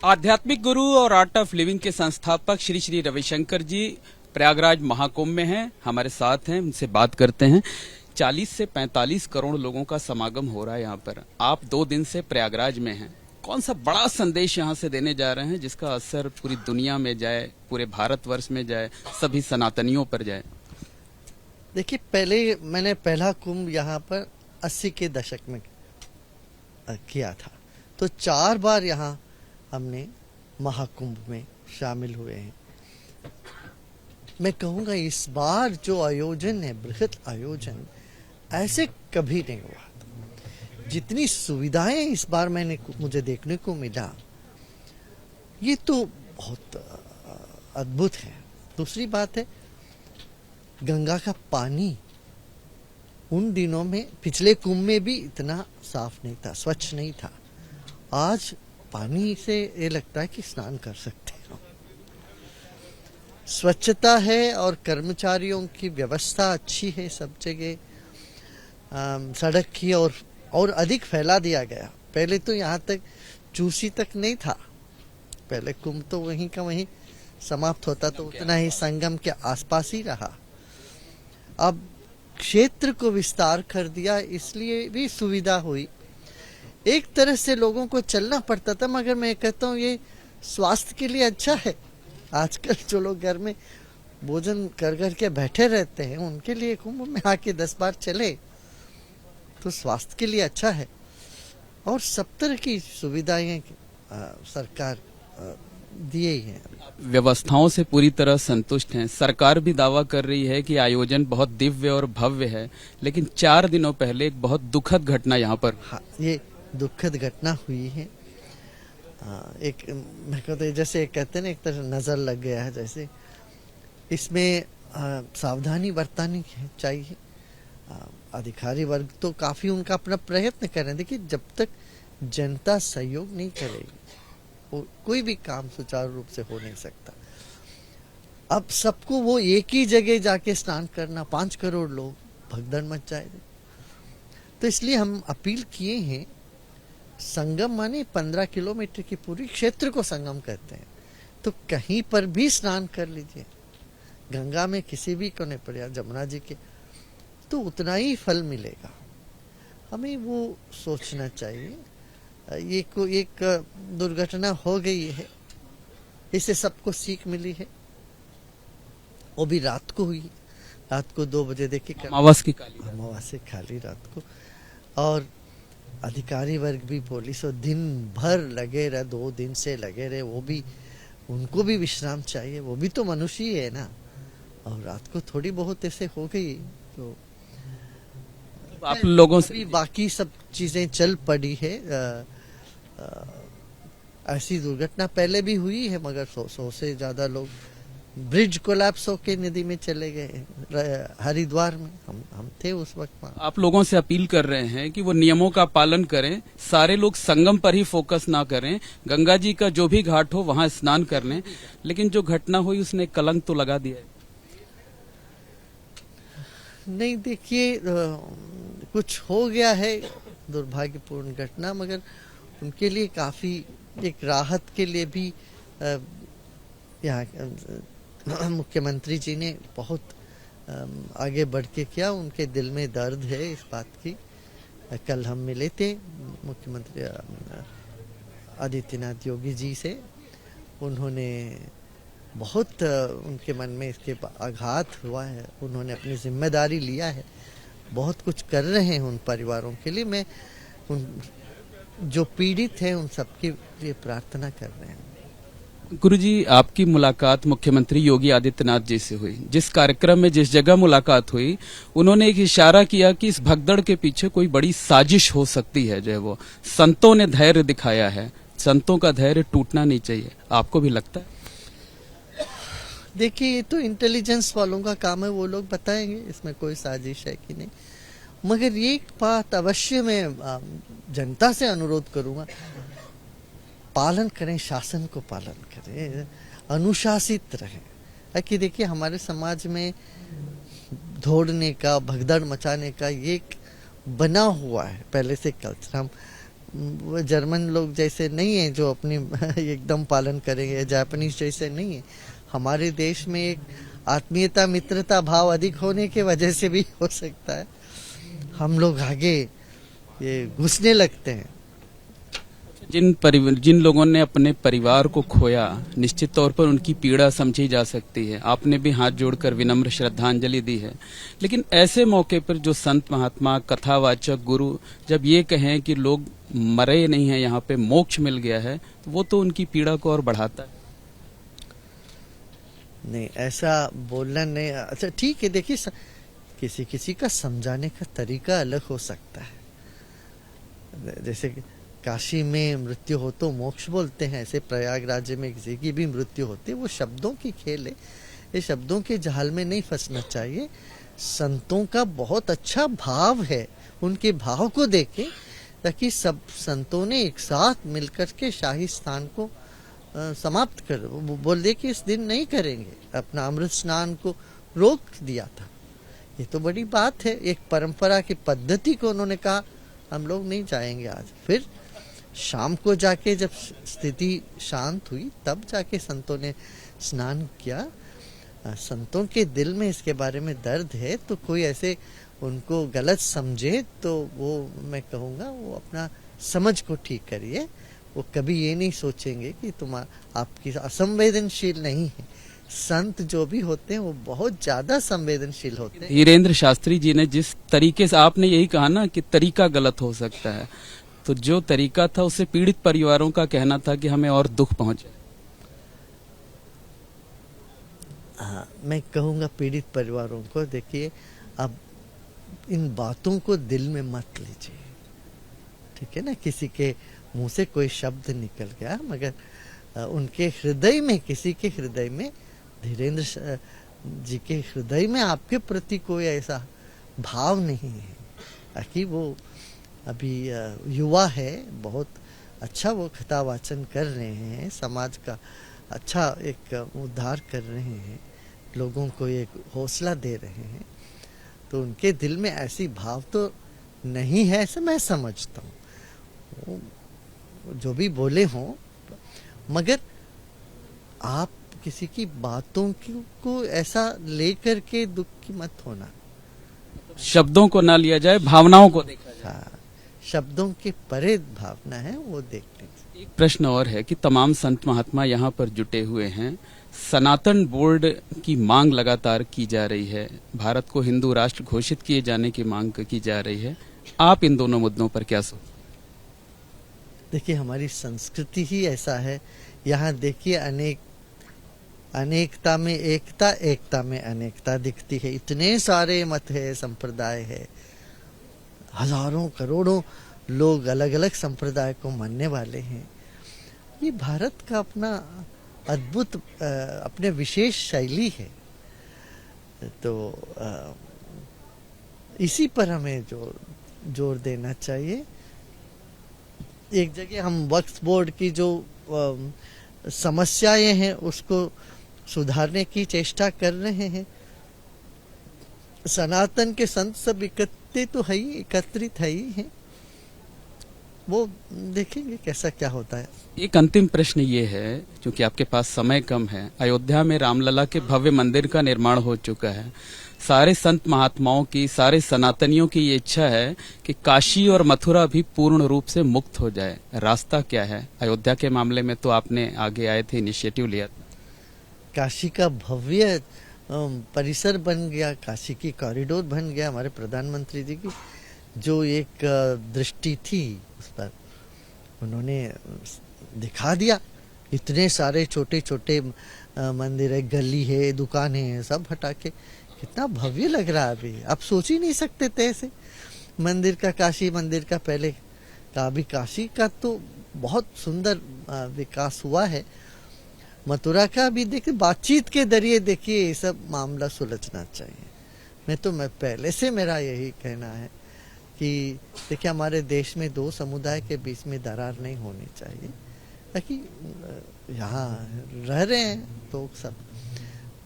आध्यात्मिक गुरु और art of living के संस्थापक श्री श्री रविशंकर जी प्रयागराज महाकुंभ में हैं, हमारे साथ हैं, उनसे बात करते हैं। 40 से 45 करोड़ लोगों का समागम हो रहा है यहाँ पर। आप 2 दिन से प्रयागराज में हैं, कौन सा बड़ा संदेश यहाँ से देने जा रहे हैं जिसका असर पूरी दुनिया में जाए, पूरे भारतवर्ष में जाए, सभी सनातनियों पर जाए? देखिए, मैंने पहला कुंभ यहाँ पर 80 के दशक में किया था, तो 4 बार यहाँ हमने महाकुंभ में शामिल हुए हैं। मैं कहूँगा इस बार जो आयोजन है, बृहत आयोजन, ऐसे कभी नहीं हुआ। जितनी सुविधाएं इस बार मुझे देखने को मिला, ये तो बहुत अद्भुत है। दूसरी बात है, गंगा का पानी उन दिनों में, पिछले कुंभ में भी इतना साफ नहीं था, स्वच्छ नहीं था। आज पानी से ये लगता है कि स्नान कर सकते हो। स्वच्छता है और कर्मचारियों की व्यवस्था अच्छी है सब जगह। सड़क की और अधिक फैला दिया गया। पहले तो यहाँ तक चूसी तक नहीं था। पहले कुंभ तो वहीं का वहीं समाप्त होता, तो उतना ही संगम के आसपास ही रहा। अब क्षेत्र को विस्तार कर दिया, इसलिए भी सुविधा हुई। एक तरह से लोगों को चलना पड़ता था, मगर मैं कहता हूँ ये स्वास्थ्य के लिए अच्छा है। आजकल जो लोग घर में भोजन कर के बैठे रहते हैं, उनके लिए कुंभ में आके 10 बार चले तो स्वास्थ्य के लिए अच्छा है। और सब तरह की सुविधाएं सरकार दिए ही हैं। व्यवस्थाओं से पूरी तरह संतुष्ट हैं। सरकार भी दावा कर रही है कि आयोजन बहुत दिव्य और भव्य है, लेकिन 4 दिनों पहले एक बहुत दुखद घटना यहाँ पर। हाँ, ये दुखद घटना हुई है। एक मैं कहते जैसे कहते हैं ना, एक तरह नजर लग गया है जैसे। इसमें सावधानी बरतनी चाहिए। अधिकारी वर्ग तो काफी उनका अपना प्रयत्न कर रहे हैं। देखिए, जब तक जनता सहयोग नहीं करेगी, कोई भी काम सुचारू रूप से हो नहीं सकता। अब सबको वो एक ही जगह जाके स्नान करना, 5 करोड़ लोग, भगदड़ मच जाएगी। तो इसलिए हम अपील किए हैं, संगम माने 15 किलोमीटर की पूरी क्षेत्र को संगम कहते हैं, तो कहीं पर भी स्नान कर लीजिए। गंगा में किसी भी को नहीं पड़े, जमुना जी के, तो उतना ही फल मिलेगा। हमें वो सोचना चाहिए। ये एक दुर्घटना हो गई है, इससे सबको सीख मिली है। वो भी रात को हुई, रात को 2 बजे देखिए, अमावस्या खाली रात को। और अधिकारी वर्ग भी, पुलिस और दिन भर लगे रहे, 2 दिन से लगे रहे। वो भी, उनको भी विश्राम चाहिए, वो भी तो मनुष्य ही है ना। और रात को थोड़ी बहुत ऐसे हो गई, तो आप लोगों से बाकी सब चीजें चल पड़ी है। ऐसी दुर्घटना पहले भी हुई है, मगर 100 से ज्यादा लोग ब्रिज कोलैप्स होके नदी में चले गए। हरिद्वार में हम थे उस वक्त। आप लोगों से अपील कर रहे हैं कि वो नियमों का पालन करें, सारे लोग संगम पर ही फोकस ना करें, गंगा जी का जो भी घाट हो वहां स्नान कर लें। लेकिन जो घटना हुई उसने कलंक तो लगा दिया है। नहीं, देखिए, कुछ हो गया है, दुर्भाग्यपूर्ण घटना, मगर उनके लिए काफी एक राहत के लिए भी यहाँ मुख्यमंत्री जी ने बहुत आगे बढ़ के किया। उनके दिल में दर्द है इस बात की। कल हम मिले थे मुख्यमंत्री आदित्यनाथ योगी जी से। उन्होंने बहुत उनके मन में इसके आघात हुआ है। उन्होंने अपनी जिम्मेदारी लिया है, बहुत कुछ कर रहे हैं उन परिवारों के लिए। मैं उन जो पीड़ित हैं उन सबके लिए प्रार्थना कर रहे हैं। गुरुजी, आपकी मुलाकात मुख्यमंत्री योगी आदित्यनाथ जी से हुई। जिस कार्यक्रम में, जिस जगह मुलाकात हुई, उन्होंने एक इशारा किया कि इस भगदड़ के पीछे कोई बड़ी साजिश हो सकती है। जो है वो संतों ने धैर्य दिखाया है, संतों का धैर्य टूटना नहीं चाहिए। आपको भी लगता है? देखिए, ये तो इंटेलिजेंस वालों का काम है, वो लोग बताएंगे इसमें कोई साजिश है कि नहीं। मगर ये एक बात अवश्य मैं जनता से अनुरोध करूंगा, पालन करें, शासन को पालन करें, अनुशासित रहें। कि देखिए, हमारे समाज में दौड़ने का, भगदड़ मचाने का ये एक बना हुआ है पहले से कल्चर। हम वो जर्मन लोग जैसे नहीं है जो अपनी एकदम पालन करेंगे, जापानीज जैसे नहीं है। हमारे देश में एक आत्मीयता मित्रता भाव अधिक होने के वजह से भी हो सकता है हम लोग आगे ये घुसने लगते हैं। जिन लोगों ने अपने परिवार को खोया, निश्चित तौर पर उनकी पीड़ा समझी जा सकती है। आपने भी हाथ जोड़कर विनम्र श्रद्धांजलि दी है। लेकिन ऐसे मौके पर जो संत महात्मा, कथावाचक, गुरु जब ये कहें कि लोग मरे नहीं हैं, यहाँ पे मोक्ष मिल गया है, तो वो तो उनकी पीड़ा को और बढ़ाता है। नहीं, ऐसा बोलना नहीं। अच्छा ठीक है, देखिए किसी किसी का समझाने का तरीका अलग हो सकता है। जैसे काशी में मृत्यु हो तो मोक्ष बोलते हैं, ऐसे प्रयागराज में किसी की भी मृत्यु होती है, वो शब्दों की खेल है। ये शब्दों के जाल में नहीं फंसना चाहिए। संतों का बहुत अच्छा भाव है, उनके भाव को देखें, ताकि सब संतों ने एक साथ मिलकर के शाही स्थान को समाप्त कर बोल दे कि इस दिन नहीं करेंगे, अपना अमृत स्नान को रोक दिया था। ये तो बड़ी बात है। एक परंपरा की पद्धति को उन्होंने कहा हम लोग नहीं जाएंगे आज। फिर शाम को जाके जब स्थिति शांत हुई तब जाके संतों ने स्नान किया। संतों के दिल में इसके बारे में दर्द है, तो कोई ऐसे उनको गलत समझे तो वो मैं कहूँगा वो अपना समझ को ठीक करिए। वो कभी ये नहीं सोचेंगे कि तुम आपकी असंवेदनशील नहीं है। संत जो भी होते हैं वो बहुत ज्यादा संवेदनशील होते हैं। धीरेन्द्र शास्त्री जी ने जिस तरीके से, आपने यही कहा ना कि तरीका गलत हो सकता है, तो जो तरीका था उससे पीड़ित परिवारों का कहना था कि हमें और दुख पहुंचे। हाँ, मैं कहूँगा पीड़ित परिवारों को, देखिए अब इन बातों को दिल में मत लीजिए, ठीक है ना। किसी के मुंह से कोई शब्द निकल गया, मगर उनके हृदय में, किसी के हृदय में, धीरेन्द्र जी के हृदय में आपके प्रति कोई ऐसा भाव नहीं है, ताकि वो अभी युवा है, बहुत अच्छा वो कथा वाचन कर रहे हैं, समाज का अच्छा एक उद्धार कर रहे हैं, लोगों को एक हौसला दे रहे हैं, तो उनके दिल में ऐसी भाव तो नहीं है, ऐसे मैं समझता हूँ। जो भी बोले हों, मगर आप किसी की बातों को ऐसा लेकर के दुख की मत होना। शब्दों को ना लिया जाए, भावनाओं को देखा जाए। हाँ, शब्दों के परे भावना है वो देखने। एक प्रश्न और है कि तमाम संत महात्मा यहाँ पर जुटे हुए हैं, सनातन बोर्ड की मांग लगातार की जा रही है, भारत को हिंदू राष्ट्र घोषित किए जाने की मांग की जा रही है। आप इन दोनों मुद्दों पर क्या सोचते? देखिए हमारी संस्कृति ही ऐसा है। यहाँ देखिए अनेकता में एकता, एकता में अनेकता दिखती है। इतने सारे मत है, संप्रदाय है, हजारों करोड़ों लोग अलग अलग संप्रदाय को मानने वाले हैं। ये भारत का अपना अद्भुत अपने विशेष शैली है। तो इसी पर हमें जोर देना चाहिए। एक जगह हम वक्फ बोर्ड की जो समस्याएं हैं उसको सुधारने की चेष्टा कर रहे हैं। सनातन के संत सब एकत्रित है ही हैं, वो देखेंगे कैसा क्या होता है। एक अंतिम प्रश्न ये है, क्योंकि आपके पास समय कम है, अयोध्या में रामलला के भव्य मंदिर का निर्माण हो चुका है। सारे संत महात्माओं की, सारे सनातनियों की ये इच्छा है कि काशी और मथुरा भी पूर्ण रूप से मुक्त हो जाए। रास्ता क्या है? अयोध्या के मामले में तो आपने आगे आए थे, इनिशिएटिव लिया था। काशी का भव्य परिसर बन गया, काशी की कॉरिडोर बन गया। हमारे प्रधानमंत्री जी की जो एक दृष्टि थी उस पर उन्होंने दिखा दिया। इतने सारे छोटे छोटे मंदिर है, गली है, दुकानें हैं, सब हटा के कितना भव्य लग रहा है। अभी आप सोच ही नहीं सकते थे ऐसे मंदिर का, काशी मंदिर का पहले का। अभी काशी का तो बहुत सुंदर विकास हुआ है। मथुरा का भी देखिए, बातचीत के जरिए देखिए ये सब मामला सुलझना चाहिए। मैं पहले से मेरा यही कहना है कि देखिए हमारे देश में दो समुदाय के बीच में दरार नहीं होनी चाहिए, ताकि यहाँ रह रहे हैं तो सब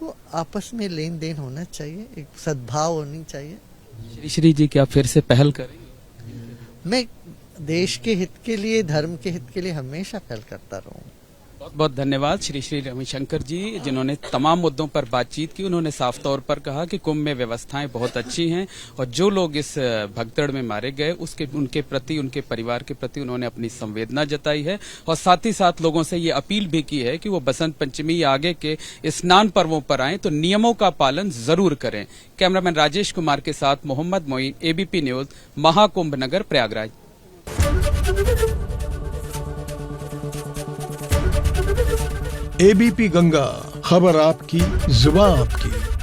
वो आपस में लेन देन होना चाहिए, एक सद्भाव होनी चाहिए। श्री जी क्या फिर से पहल करेंगे? देश के हित के लिए, धर्म के हित के लिए हमेशा पहल करता रहूं। बहुत बहुत धन्यवाद श्री श्री रविशंकर जी, जिन्होंने तमाम मुद्दों पर बातचीत की। उन्होंने साफ तौर पर कहा कि कुंभ में व्यवस्थाएं बहुत अच्छी हैं और जो लोग इस भगदड़ में मारे गए उनके प्रति, उनके परिवार के प्रति उन्होंने अपनी संवेदना जताई है और साथ ही साथ लोगों से ये अपील भी की है कि वो बसंत पंचमी या आगे के स्नान पर्वों पर आएं तो नियमों का पालन जरूर करें। कैमरामैन राजेश कुमार के साथ मोहम्मद मोइन, एबीपी न्यूज, महाकुंभ नगर, प्रयागराज। एबीपी गंगा, खबर आपकी, जुबान आपकी।